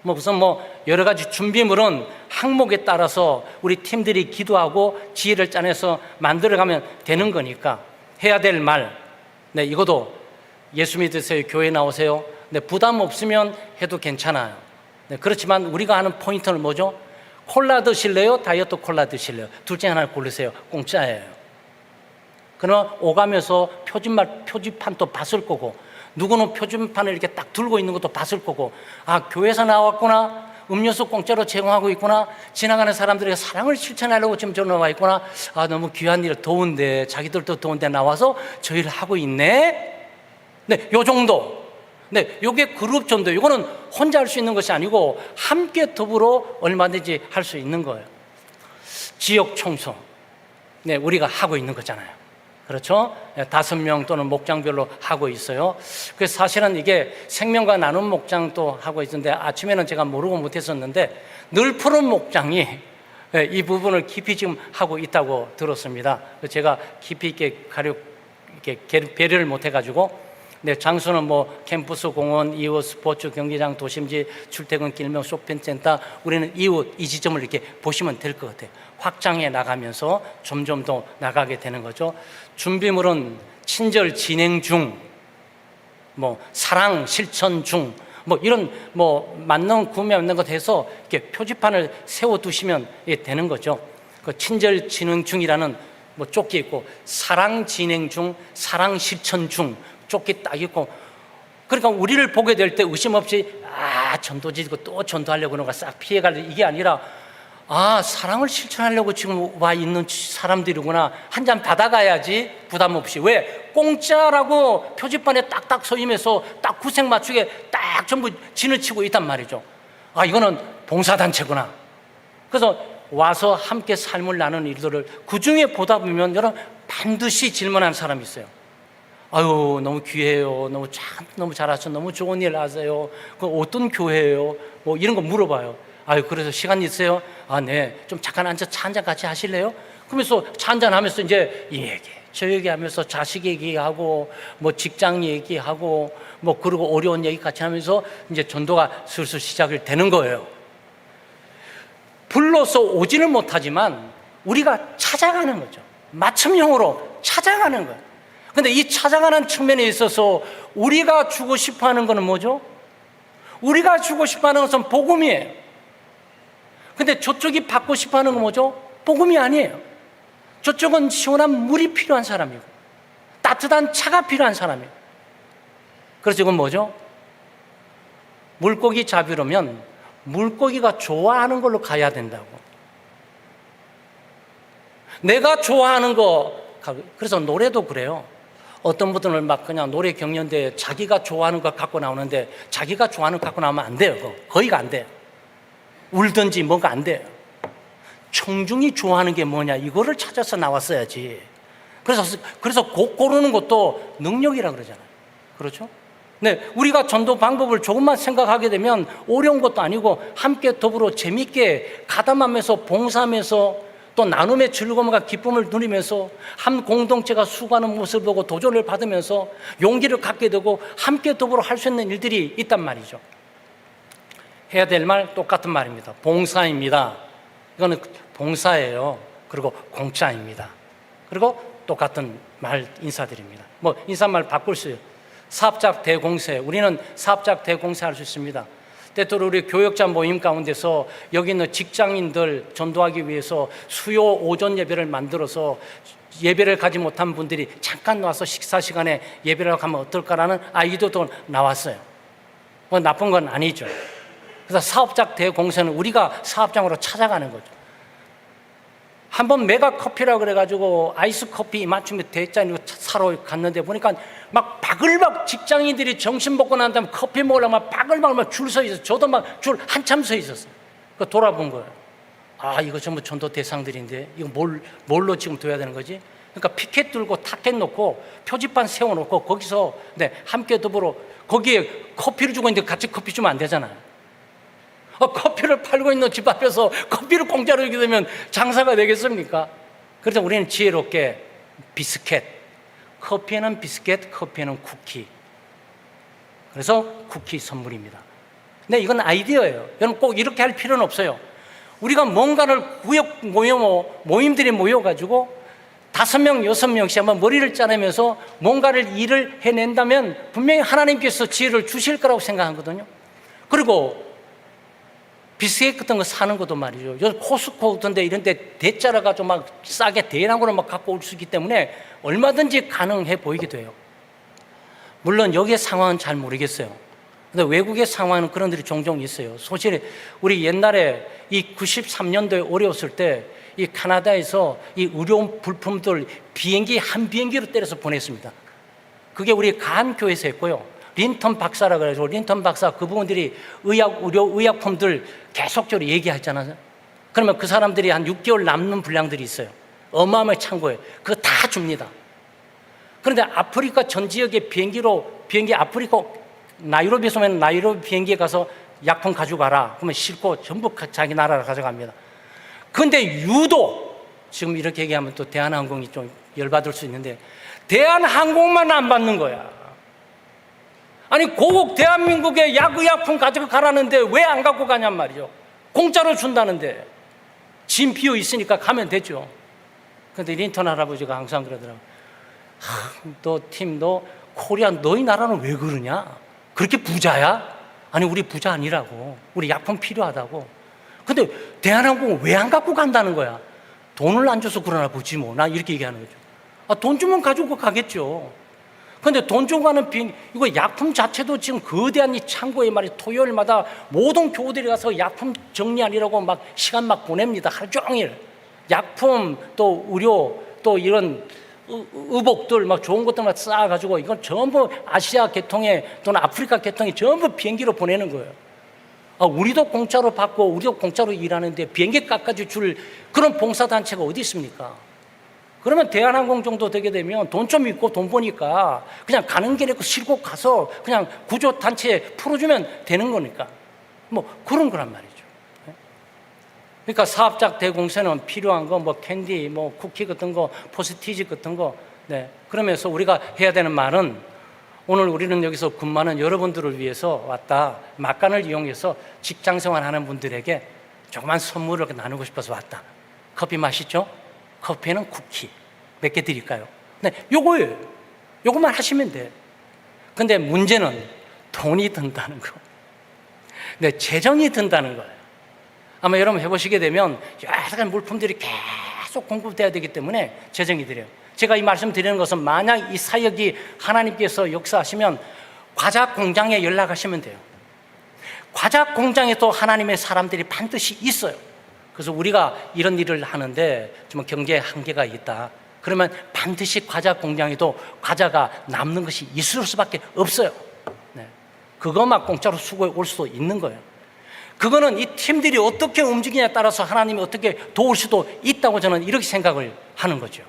우선 여러 가지 준비물은 항목에 따라서 우리 팀들이 기도하고 지혜를 짜내서 만들어가면 되는 거니까 해야 될 말, 이것도 예수 믿으세요, 교회 나오세요. 부담 없으면 해도 괜찮아요. 그렇지만 우리가 하는 포인트는 뭐죠? 콜라 드실래요? 다이어트 콜라 드실래요? 둘 중에 하나를 고르세요. 공짜예요. 그러면 오가면서 표지판도 봤을 거고, 누구는 표지판을 이렇게 딱 들고 있는 것도 봤을 거고, 교회에서 나왔구나, 음료수 공짜로 제공하고 있구나, 지나가는 사람들에게 사랑을 실천하려고 지금 저러 나와 있구나, 너무 귀한 일, 더운데, 자기들도 더운데 나와서 저 일을 하고 있네. 요 정도. 요게 그룹 전도. 이거는 혼자 할 수 있는 것이 아니고 함께 더불어 얼마든지 할 수 있는 거예요. 지역 청소. 우리가 하고 있는 거잖아요. 그렇죠? 5명 또는 목장별로 하고 있어요. 그래서 사실은 이게 생명과 나눔 목장도 하고 있는데 아침에는 제가 모르고 못했었는데 늘 푸른 목장이 이 부분을 깊이 지금 하고 있다고 들었습니다. 제가 깊이 있게 이렇게 배려를 못해가지고 네, 장소는 뭐 캠퍼스, 공원, 이웃, 스포츠 경기장, 도심지, 출퇴근길, 쇼핑센터. 우리는 이웃 이 지점을 이렇게 보시면 될 것 같아요. 확장해 나가면서 점점 더 나가게 되는 거죠. 준비물은 친절 진행 중, 뭐 사랑 실천 중, 뭐 이런 뭐 맞는 구매 맞는 것 해서 이렇게 표지판을 세워 두시면 되는 거죠. 그 친절 진행 중이라는 뭐 조끼 있고, 사랑 진행 중, 사랑 실천 중 조끼 딱 있고. 그러니까 우리를 보게 될 때 의심 없이 전도지고 또 전도하려고 그러는 거 싹 피해갈, 이게 아니라 사랑을 실천하려고 지금 와 있는 사람들이구나, 한 잔 받아가야지 부담 없이. 왜? 공짜라고 표지판에 딱딱 서임해서 딱 구색 맞추게 딱 전부 진을 치고 있단 말이죠. 이거는 봉사단체구나. 그래서 와서 함께 삶을 나누는 일들을 그중에 보다 보면 여러분 반드시 질문하는 사람이 있어요. 너무 귀해요. 너무 잘하셔. 너무 좋은 일 하세요. 그 어떤 교회예요? 뭐 이런 거 물어봐요. 그래서 시간 있어요? 네. 좀 잠깐 앉아 차 한잔 같이 하실래요? 그러면서 차 한잔 하면서 이제 이 얘기, 저 얘기 하면서 자식 얘기하고, 뭐 직장 얘기하고, 뭐 그리고 어려운 얘기 같이 하면서 이제 전도가 슬슬 시작이 되는 거예요. 불러서 오지는 못하지만 우리가 찾아가는 거죠. 맞춤형으로 찾아가는 거예요. 근데 이 찾아가는 측면에 있어서 우리가 주고 싶어 하는 것은 뭐죠? 우리가 주고 싶어 하는 것은 복음이에요. 근데 저쪽이 받고 싶어 하는 건 뭐죠? 복음이 아니에요. 저쪽은 시원한 물이 필요한 사람이고 따뜻한 차가 필요한 사람이에요. 그래서 이건 뭐죠? 물고기 잡으려면 물고기가 좋아하는 걸로 가야 된다고. 내가 좋아하는 거. 그래서 노래도 그래요. 어떤 분들은 막 그냥 노래 경연대에 자기가 좋아하는 거 갖고 나오는데, 자기가 좋아하는 거 갖고 나오면 안 돼요. 그거 거의가 안 돼요. 울든지 뭐가 안 돼요. 청중이 좋아하는 게 뭐냐, 이거를 찾아서 나왔어야지. 그래서 곡 고르는 것도 능력이라 그러잖아요. 그렇죠? 네, 우리가 전도 방법을 조금만 생각하게 되면 어려운 것도 아니고, 함께 더불어 재밌게 가담하면서 봉사하면서 또 나눔의 즐거움과 기쁨을 누리면서 한 공동체가 수고하는 모습을 보고 도전을 받으면서 용기를 갖게 되고 함께 더불어 할 수 있는 일들이 있단 말이죠. 해야 될 말 똑같은 말입니다. 봉사입니다. 이거는 봉사예요. 그리고 공짜입니다. 그리고 똑같은 말 인사드립니다. 뭐 인사말 바꿀 수 있어요. 사업작 대공세, 우리는 사업작 대공세 할 수 있습니다. 때때로 우리 교역자 모임 가운데서 여기 있는 직장인들 전도하기 위해서 수요 오전 예배를 만들어서 예배를 가지 못한 분들이 잠깐 와서 식사 시간에 예배를 가면 어떨까라는 아이디어도 나왔어요. 뭐 나쁜 건 아니죠. 그래서 사업장 대공세는 우리가 사업장으로 찾아가는 거죠. 한번 메가 커피라고 그래가지고 아이스 커피 맞춤에 대잔으로 사러 갔는데 보니까 막 바글바글 직장인들이 점심 먹고 난 다음에 커피 먹으려고 막 바글바글 줄 서 있었어요. 저도 막 줄 한참 서 있었어요. 그 돌아본 거예요. 이거 전부 전도 대상들인데 이거 뭘로 지금 둬야 되는 거지? 그러니까 피켓 들고 타켓 놓고 표지판 세워놓고 거기서 함께 더불어 거기에 커피를 주고 있는데 같이 커피 주면 안 되잖아요. 커피를 팔고 있는 집 앞에서 커피를 공짜로 주게 되면 장사가 되겠습니까? 그래서 우리는 지혜롭게 비스켓, 커피에는 비스켓, 커피에는 쿠키. 그래서 쿠키 선물입니다. 근데 이건 아이디어예요. 여러분 꼭 이렇게 할 필요는 없어요. 우리가 뭔가를 구역 모임들이 모여가지고 5명, 6명씩 한번 머리를 짜내면서 뭔가를 일을 해낸다면 분명히 하나님께서 지혜를 주실 거라고 생각하거든요. 그리고 비스켓 같은 거 사는 것도 말이죠. 요즘 코스코 같은 데 이런 데 대짜라가지고 막 싸게 대량으로 막 갖고 올 수 있기 때문에 얼마든지 가능해 보이게 돼요. 물론 여기의 상황은 잘 모르겠어요. 근데 외국의 상황은 그런 일이 종종 있어요. 사실 우리 옛날에 이 93년도에 어려웠을 때 이 캐나다에서 이 의료 불품들 비행기 한 비행기로 때려서 보냈습니다. 그게 우리 가한교회에서 했고요. 린턴 박사라 그래가지고 린턴 박사 그 부분들이 의약품들 계속적으로 얘기하잖아요. 그러면 그 사람들이 한 6개월 남는 분량들이 있어요. 어마어마한 창고에 그거 다 줍니다. 그런데 아프리카 전 지역의 비행기 아프리카 나이로비에서 오면 나이로비 비행기에 가서 약품 가져가라. 그러면 싣고 전부 자기 나라로 가져갑니다. 그런데 유독 지금 이렇게 얘기하면 또 대한항공이 좀 열받을 수 있는데 대한항공만 안 받는 거야. 아니 고국 대한민국에 약의약품 가져가라는데 왜 안 갖고 가냔 말이죠. 공짜로 준다는데 짐 비어 있으니까 가면 되죠. 근데 린턴 할아버지가 항상 그러더라고요. 너 팀, 너 코리아 너희 나라는 왜 그러냐? 그렇게 부자야? 아니 우리 부자 아니라고. 우리 약품 필요하다고. 근데 대한항공은 왜 안 갖고 간다는 거야? 돈을 안 줘서 그러나 보지 뭐. 나 이렇게 얘기하는 거죠. 돈 주면 가지고 가겠죠. 근데 돈 주고 가는 비행, 이거 약품 자체도 지금 거대한 이 창고에 말이 토요일마다 모든 교우들이 가서 약품 정리하려고 막 시간 막 보냅니다. 하루 종일. 약품 또 의료 또 이런 의복들 막 좋은 것들만 쌓아가지고 이건 전부 아시아 계통에 또는 아프리카 계통에 전부 비행기로 보내는 거예요. 우리도 공짜로 받고 우리도 공짜로 일하는데 비행기 깎아줄 줄 그런 봉사단체가 어디 있습니까? 그러면 대한항공 정도 되게 되면 돈 좀 있고 돈 버니까 그냥 가는 길에 싣고 가서 그냥 구조단체에 풀어주면 되는 거니까 뭐 그런 거란 말이죠. 그러니까 사업자 대공세는 필요한 거 뭐 캔디 뭐 쿠키 같은 거 포스티지 같은 거 네. 그러면서 우리가 해야 되는 말은 오늘 우리는 여기서 근무하는 여러분들을 위해서 왔다. 막간을 이용해서 직장생활 하는 분들에게 조그만 선물을 나누고 싶어서 왔다. 커피 마시죠? 커피는 쿠키 몇 개 드릴까요? 네, 요거예요. 요것만 하시면 돼. 근데 문제는 돈이 든다는 거. 네, 재정이 든다는 거예요. 아마 여러분 해보시게 되면 여러 가지 물품들이 계속 공급돼야 되기 때문에 재정이 들여요. 제가 이 말씀 드리는 것은 만약 이 사역이 하나님께서 역사하시면 과자 공장에 연락하시면 돼요. 과자 공장에 또 하나님의 사람들이 반드시 있어요. 그래서 우리가 이런 일을 하는데 좀 경제에 한계가 있다. 그러면 반드시 과자 공장에도 과자가 남는 것이 있을 수밖에 없어요. 네. 그것만 공짜로 수고해 올 수도 있는 거예요. 그거는 이 팀들이 어떻게 움직이냐에 따라서 하나님이 어떻게 도울 수도 있다고 저는 이렇게 생각을 하는 거죠.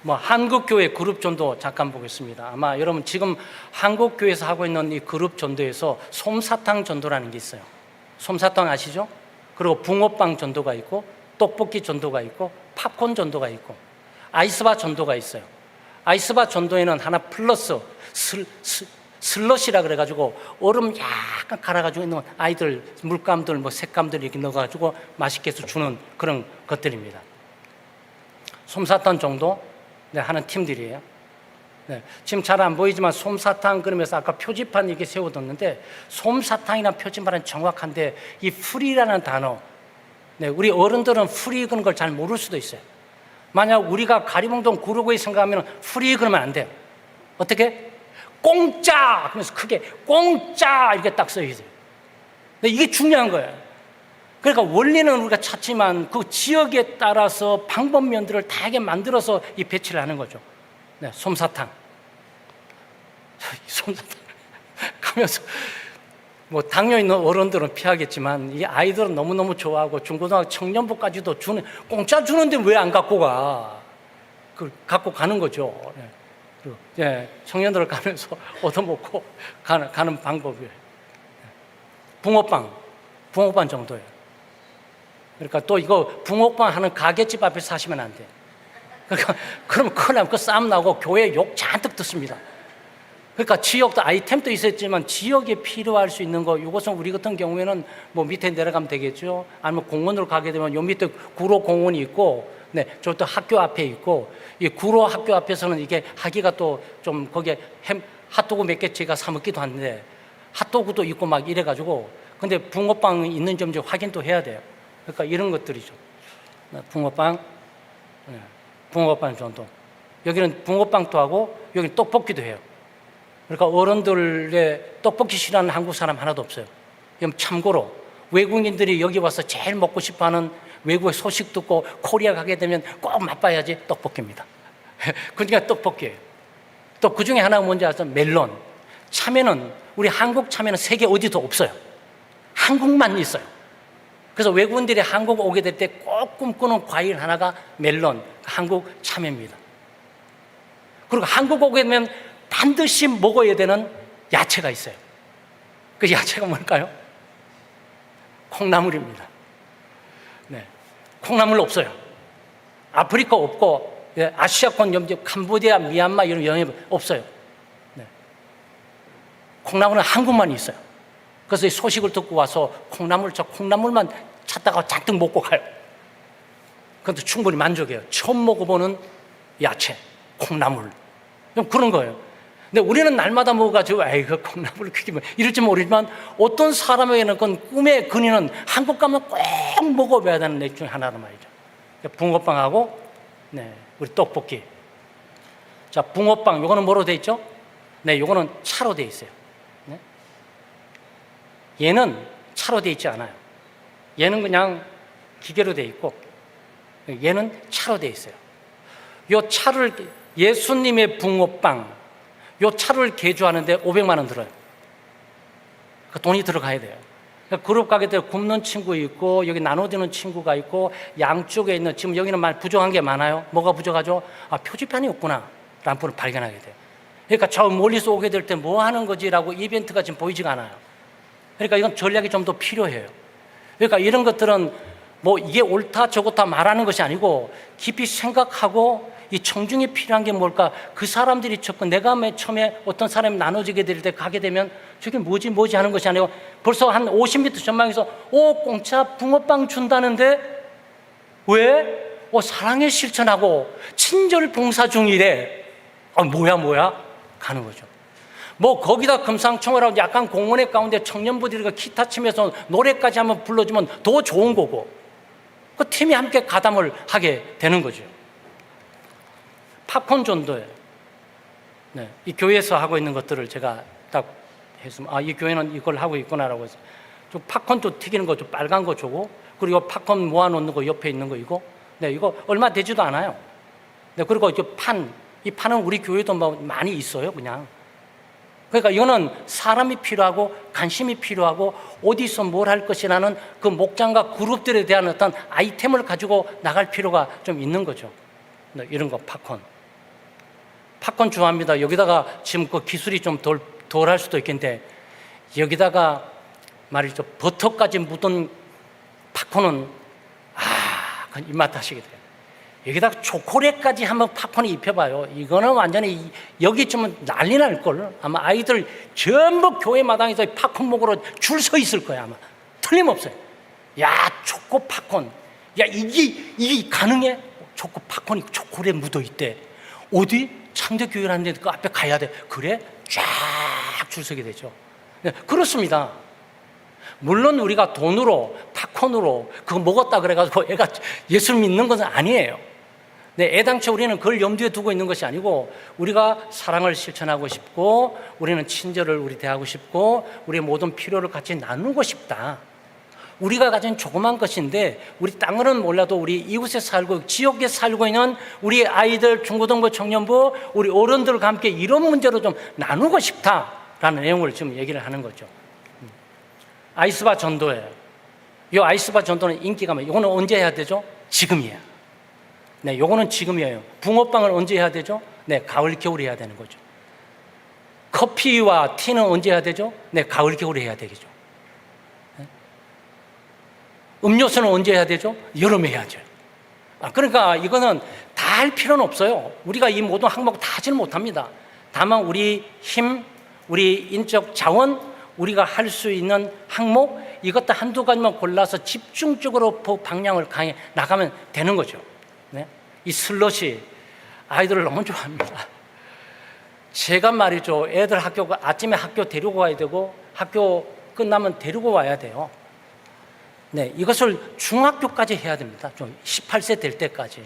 한국교회 그룹 전도 잠깐 보겠습니다. 아마 여러분 지금 한국교회에서 하고 있는 이 그룹 전도에서 솜사탕 전도라는 게 있어요. 솜사탕 아시죠? 그리고 붕어빵 전도가 있고 떡볶이 전도가 있고 팝콘 전도가 있고 아이스바 전도가 있어요. 아이스바 전도에는 하나 플러스 슬러시라 그래가지고 얼음 약간 갈아가지고 있는 아이들 물감들 뭐 색감들 이렇게 넣어가지고 맛있게 해서 주는 그런 것들입니다. 솜사탕 정도 하는 팀들이에요. 네, 지금 잘 안 보이지만 솜사탕 그러면서 아까 표지판 이렇게 세워뒀는데 솜사탕이라는 표지판은 정확한데 이 풀이라는 단어 네, 우리 어른들은 풀이 그런 걸 잘 모를 수도 있어요. 만약 우리가 가리봉동 구로구에 생각하면 풀이 그러면 안 돼요. 어떻게? 공짜! 그러면서 크게 공짜! 이렇게 딱 써야 돼요. 근데 이게 중요한 거예요. 그러니까 원리는 우리가 찾지만 그 지역에 따라서 방법면들을 다양하게 만들어서 이 배치를 하는 거죠. 네, 솜사탕. 솜사탕. 그러면서 당뇨 있는 어른들은 피하겠지만 이 아이들은 너무너무 좋아하고 중고등학교 청년부까지도 주는 공짜 주는데 왜 안 갖고 가? 그걸 갖고 가는 거죠. 네. 청년들을 가면서 얻어먹고 가는 방법이에요. 붕어빵 정도예요. 그러니까 또 이거 붕어빵 하는 가게집 앞에서 하시면 안 돼. 그러니까 그러면 큰일 나면 그 싸움 나고 교회 욕 잔뜩 듣습니다. 그러니까 지역도 아이템도 있었지만 지역에 필요할 수 있는 거 이것은 우리 같은 경우에는 밑에 내려가면 되겠죠. 아니면 공원으로 가게 되면 요 밑에 구로 공원이 있고 네, 저또 학교 앞에 있고 이 구로 학교 앞에서는 이게 하기가 또 좀 거기에 핫도그 몇 개 제가 사 먹기도 하는데 핫도그도 있고 막 이래가지고 근데 붕어빵 있는 점 좀 확인도 해야 돼요. 그러니까 이런 것들이죠. 붕어빵 정도. 여기는 붕어빵도 하고 여기는 떡볶이도 해요. 그러니까 어른들의 떡볶이 싫어하는 한국 사람 하나도 없어요. 그럼 참고로 외국인들이 여기 와서 제일 먹고 싶어하는 외국의 소식 듣고 코리아 가게 되면 꼭 맛봐야지 떡볶이입니다. 그러니까 떡볶이에요. 또 그중에 하나가 뭔지 아세요? 멜론. 참외는 우리 한국 참외는 세계 어디도 없어요. 한국만 있어요. 그래서 외국인들이 한국 오게 될 때 꼭 꿈꾸는 과일 하나가 멜론, 한국 참외입니다. 그리고 한국 오게 되면 반드시 먹어야 되는 야채가 있어요. 그 야채가 뭘까요? 콩나물입니다. 네, 콩나물 없어요. 아프리카 없고 아시아권 염지 캄보디아, 미얀마 이런 영역 없어요. 네. 콩나물은 한국만 있어요. 그래서 이 소식을 듣고 와서 콩나물만 찾다가 잔뜩 먹고 가요. 그런데 충분히 만족해요. 처음 먹어보는 야채, 콩나물. 좀 그런 거예요. 근데 우리는 날마다 먹어가지고, 그 콩나물을 그게 뭐, 이럴지 모르지만 어떤 사람에게는 그건 꿈에 그리는 한국 가면 꼭 먹어봐야 되는 것 중에 하나란 말이죠. 붕어빵하고, 우리 떡볶이. 자, 붕어빵, 요거는 뭐로 돼 있죠? 요거는 차로 돼 있어요. 얘는 차로 돼 있지 않아요. 얘는 그냥 기계로 돼 있고, 얘는 차로 돼 있어요. 요 차를, 예수님의 붕어빵, 요 차를 개조하는데 500만 원 들어요. 그 돈이 들어가야 돼요. 그룹 가게들 굽는 친구 있고, 여기 나눠주는 친구가 있고, 양쪽에 있는, 지금 여기는 많이 부족한 게 많아요. 뭐가 부족하죠? 표지판이 없구나 라는 분을 발견하게 돼요. 그러니까 저 멀리서 오게 될 때 뭐 하는 거지라고 이벤트가 지금 보이지가 않아요. 그러니까 이건 전략이 좀 더 필요해요. 그러니까 이런 것들은 뭐 이게 옳다 저옳다 말하는 것이 아니고 깊이 생각하고, 이 청중이 필요한 게 뭘까? 그 사람들이 접근, 내가 맨 처음에 어떤 사람이 나눠지게 될 때 가게 되면 저게 뭐지 하는 것이 아니고, 벌써 한 50m 전망에서 공짜 붕어빵 준다는데 왜? 사랑에 실천하고 친절 봉사 중이래. 뭐야 가는 거죠. 뭐 거기다 금상첨화라고 약간 공원의 가운데 청년부들이 기타 치면서 노래까지 한번 불러주면 더 좋은 거고, 그 팀이 함께 가담을 하게 되는 거죠. 팝콘 전도예요. 이 교회에서 하고 있는 것들을 제가 딱 했으면, 이 교회는 이걸 하고 있구나라고 해서, 좀 팝콘도 튀기는 거 좀 빨간 거 주고, 그리고 팝콘 모아놓는 거 옆에 있는 거 이거 얼마 되지도 않아요. 그리고 이 판은 우리 교회도 많이 있어요, 그냥. 그러니까 이거는 사람이 필요하고 관심이 필요하고 어디서 뭘 할 것이라는 그 목장과 그룹들에 대한 어떤 아이템을 가지고 나갈 필요가 좀 있는 거죠. 이런 거 팝콘 좋아합니다. 여기다가 지금 그 기술이 좀 덜 할 수도 있겠는데, 여기다가 말이죠, 버터까지 묻은 팝콘은 그건 입맛 다시게 돼요. 여기다가 초콜릿까지 한번 팝콘에 입혀봐요. 이거는 완전히 여기쯤은 난리 날걸. 아마 아이들 전부 교회 마당에서 팝콘 먹으러 줄 서 있을 거야, 아마. 틀림없어요. 초코 팝콘. 이게 가능해? 초코 팝콘이 초콜릿 묻어 있대. 어디? 창대교회라는 데 그 앞에 가야 돼. 그래? 쫙 줄 서게 되죠. 그렇습니다. 물론 우리가 돈으로, 팝콘으로 그거 먹었다 그래가지고 애가 예수 믿는 것은 아니에요. 애당초 우리는 그걸 염두에 두고 있는 것이 아니고, 우리가 사랑을 실천하고 싶고, 우리는 친절을 우리 대하고 싶고, 우리의 모든 필요를 같이 나누고 싶다. 우리가 가진 조그만 것인데, 우리 땅은 몰라도 우리 이웃에 살고 지역에 살고 있는 우리 아이들, 중고등부, 청년부, 우리 어른들과 함께 이런 문제로 좀 나누고 싶다라는 내용을 지금 얘기를 하는 거죠. 아이스바 전도예요. 이 아이스바 전도는 인기가 많아요. 이거는 언제 해야 되죠? 지금이에요. 요거는 지금이에요. 붕어빵을 언제 해야 되죠? 가을, 겨울에 해야 되는 거죠. 커피와 티는 언제 해야 되죠? 가을, 겨울에 해야 되겠죠. 음료수는 언제 해야 되죠? 여름에 해야죠. 그러니까 이거는 다 할 필요는 없어요. 우리가 이 모든 항목을 다 하지는 못합니다. 다만 우리 힘, 우리 인적 자원, 우리가 할 수 있는 항목, 이것도 한두 가지만 골라서 집중적으로 방향을 강해 나가면 되는 거죠. 이 슬러시, 아이들을 너무 좋아합니다. 제가 말이죠, 애들 아침에 학교 데리고 가야 되고, 학교 끝나면 데리고 와야 돼요. 이것을 중학교까지 해야 됩니다. 좀 18세 될 때까지.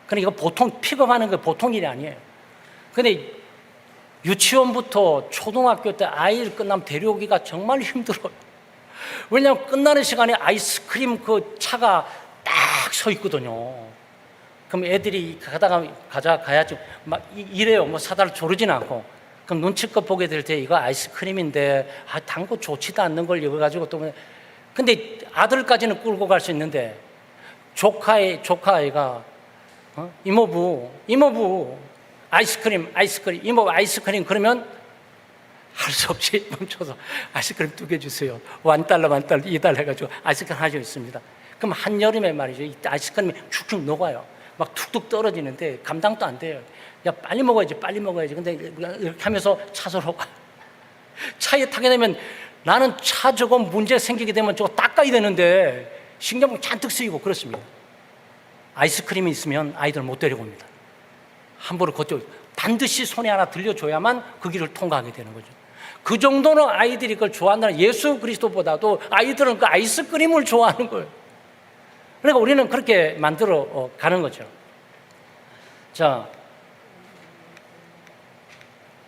그러니까 이거 보통 픽업하는 게 보통 일이 아니에요. 근데 유치원부터 초등학교 때 아이를 끝나면 데려오기가 정말 힘들어요. 왜냐하면 끝나는 시간에 아이스크림 그 차가 딱 서 있거든요. 그럼 애들이 가야지 막 이래요. 뭐 사다를 조르지는 않고. 그럼 눈치껏 보게 될 때 이거 아이스크림인데 단 거 좋지도 않는 걸 이거 가지고 또. 근데 아들까지는 끌고 갈 수 있는데 조카 아이가 이모부 아이스크림 이모부 아이스크림 그러면 할 수 없이 멈춰서 아이스크림 2개 주세요. $1, $2 해가지고 아이스크림 하나 있습니다. 그럼 한여름에 말이죠, 이 아이스크림이 축축 녹아요. 막 툭툭 떨어지는데 감당도 안 돼요. 야, 빨리 먹어야지. 근데 이렇게 하면서 차서로 가. 차에 타게 되면 나는 차 저거 문제 생기게 되면 저거 닦아야 되는데 신경 잔뜩 쓰이고 그렇습니다. 아이스크림이 있으면 아이들 못 데리고 옵니다. 함부로 그것도 반드시 손에 하나 들려줘야만 그 길을 통과하게 되는 거죠. 그 정도는 아이들이 그걸 좋아한다는, 예수 그리스도보다도 아이들은 그 아이스크림을 좋아하는 거예요. 그러니까 우리는 그렇게 만들어 가는 거죠. 자,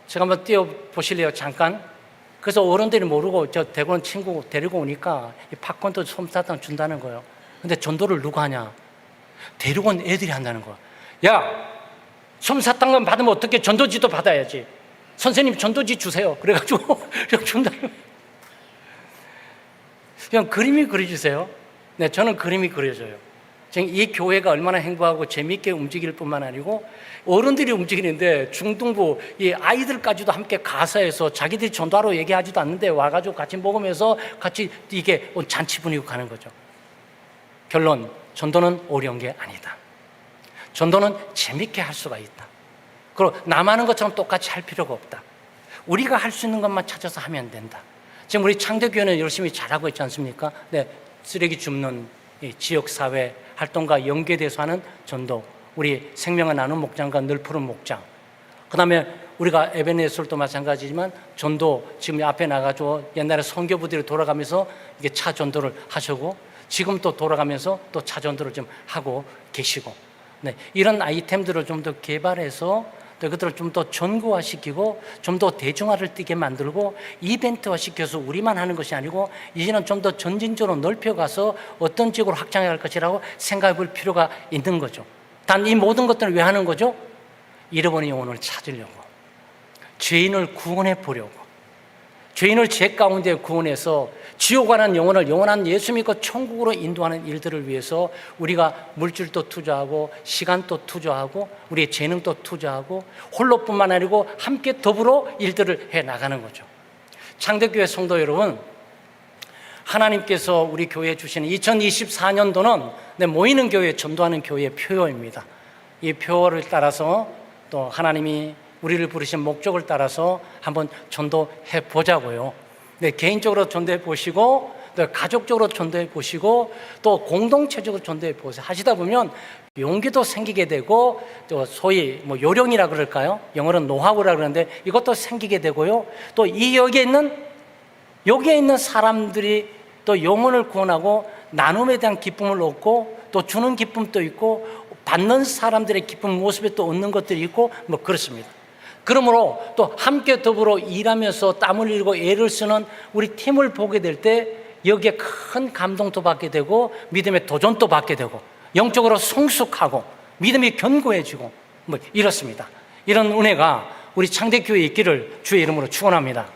제가 한번 띄워보실래요? 잠깐. 그래서 어른들이 모르고 저 대구는 친구 데리고 오니까 이 팝콘도 솜사탕 준다는 거예요. 근데 전도를 누가 하냐? 데리고 온 애들이 한다는 거야. 야, 솜사탕만 받으면 어떻게 전도지도 받아야지. 선생님 전도지 주세요. 그래가지고 그냥 준다는 거예요. 그냥 그림이 그려주세요. 네, 저는 그림이 그려져요. 지금 이 교회가 얼마나 행복하고 재미있게 움직일 뿐만 아니고 어른들이 움직이는데 중등부 이 아이들까지도 함께 가사해서 자기들이 전도하러 얘기하지도 않는데 와가지고 같이 먹으면서 같이 이게 잔치 분위기고 가는 거죠. 결론, 전도는 어려운 게 아니다. 전도는 재미있게 할 수가 있다. 그리고 남 하는 것처럼 똑같이 할 필요가 없다. 우리가 할 수 있는 것만 찾아서 하면 된다. 지금 우리 창대교회는 열심히 잘하고 있지 않습니까? 네, 쓰레기 줍는 지역사회 활동과 연계돼서 하는 전도, 우리 생명을 나눈 목장과 늘 푸른 목장, 그 다음에 우리가 에베네설도 마찬가지지만 전도 지금 앞에 나가서 옛날에 선교부들이 돌아가면서 이게 차 전도를 하시고 지금 또 돌아가면서 또 차 전도를 좀 하고 계시고, 네, 이런 아이템들을 좀 더 개발해서 그것들을 좀 더 전구화시키고 좀 더 대중화를 띠게 만들고 이벤트화 시켜서 우리만 하는 것이 아니고 이제는 좀 더 전진적으로 넓혀가서 어떤 지역으로 확장해 갈 것이라고 생각해 볼 필요가 있는 거죠. 단 이 모든 것들을 왜 하는 거죠? 잃어버린 영혼을 찾으려고, 죄인을 구원해 보려고, 죄인을 죄 가운데 구원해서 지옥 가는 영혼을 영원한 예수 믿고 천국으로 인도하는 일들을 위해서 우리가 물질도 투자하고 시간도 투자하고 우리의 재능도 투자하고 홀로뿐만 아니고 함께 더불어 일들을 해 나가는 거죠. 창대교회 성도 여러분, 하나님께서 우리 교회에 주시는 2024년도는 모이는 교회, 전도하는 교회의 표어입니다. 이 표어를 따라서 또 하나님이 우리를 부르신 목적을 따라서 한번 전도해 보자고요. 네, 개인적으로 전도해 보시고 또 가족적으로 전도해 보시고 또 공동체적으로 전도해 보세요. 하시다 보면 용기도 생기게 되고 또 소위 요령이라 그럴까요? 영어로는 노하우라 그러는데 이것도 생기게 되고요. 또 이 여기에 있는 사람들이 또 영혼을 구원하고 나눔에 대한 기쁨을 얻고 또 주는 기쁨도 있고 받는 사람들의 기쁜 모습에 또 얻는 것들이 있고 그렇습니다. 그러므로 또 함께 더불어 일하면서 땀을 흘리고 애를 쓰는 우리 팀을 보게 될 때 여기에 큰 감동도 받게 되고 믿음의 도전도 받게 되고 영적으로 성숙하고 믿음이 견고해지고 이렇습니다. 이런 은혜가 우리 창대교회에 있기를 주의 이름으로 축원합니다.